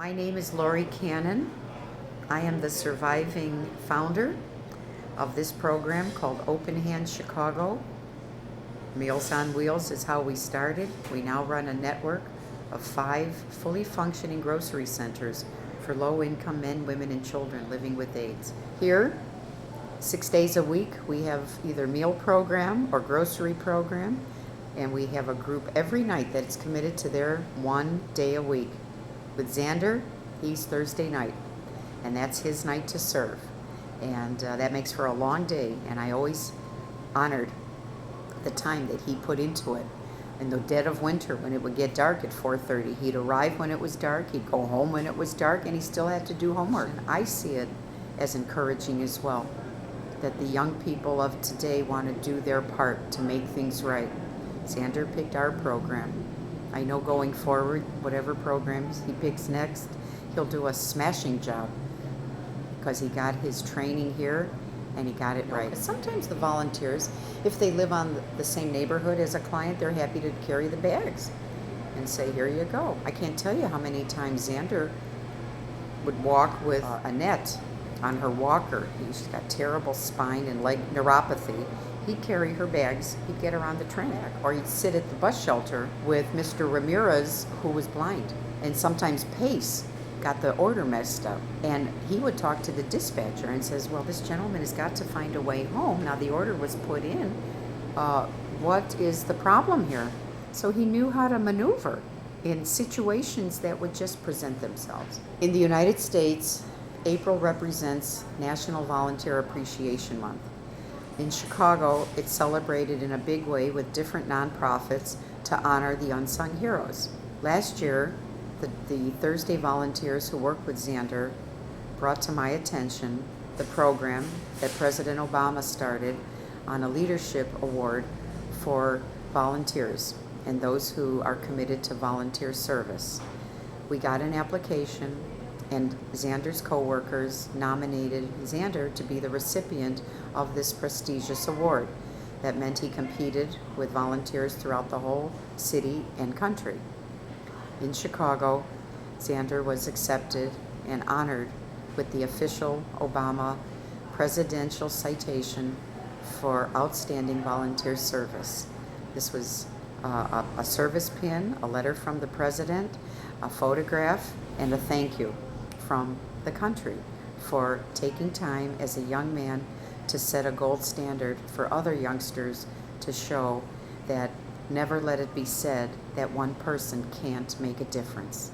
My name is Lori Cannon. I am the surviving founder of this program called Open Hands Chicago. Meals on Wheels is how we started. We now run a network of 5 fully functioning grocery centers for low-income men, women, and children living with AIDS. Here, 6 days a week, we have either meal program or grocery program, and we have a group every night that's committed to their 1 day a week. With Xander, he's Thursday night, and that's his night to serve. And that makes for a long day, and I always honored the time that he put into it. In the dead of winter, when it would get dark at 4:30, he'd arrive when it was dark, he'd go home when it was dark, and he still had to do homework. And I see it as encouraging as well, that the young people of today want to do their part to make things right. Xander picked our program. I know going forward, whatever programs he picks next, he'll do a smashing job because he got his training here and he got it right. Sometimes the volunteers, if they live on the same neighborhood as a client, they're happy to carry the bags and say, here you go. I can't tell you how many times Xander would walk with Annette on her walker. She's got terrible spine and leg neuropathy. He'd carry her bags, he'd get her on the train, or he'd sit at the bus shelter with Mr. Ramirez, who was blind. And sometimes Pace got the order messed up, and he would talk to the dispatcher and says, well, this gentleman has got to find a way home. Now the order was put in. What is the problem here? So he knew how to maneuver in situations that would just present themselves. In the United States, April represents National Volunteer Appreciation Month. In Chicago, it's celebrated in a big way with different nonprofits to honor the unsung heroes. Last year, the Thursday volunteers who work with Xander brought to my attention the program that President Obama started on a leadership award for volunteers and those who are committed to volunteer service. We got an application, and Xander's co-workers nominated Xander to be the recipient of this prestigious award. That meant he competed with volunteers throughout the whole city and country. In Chicago, Xander was accepted and honored with the official Obama presidential citation for outstanding volunteer service. This was a service pin, a letter from the president, a photograph, and a thank you from the country for taking time as a young man to set a gold standard for other youngsters to show that never let it be said that one person can't make a difference.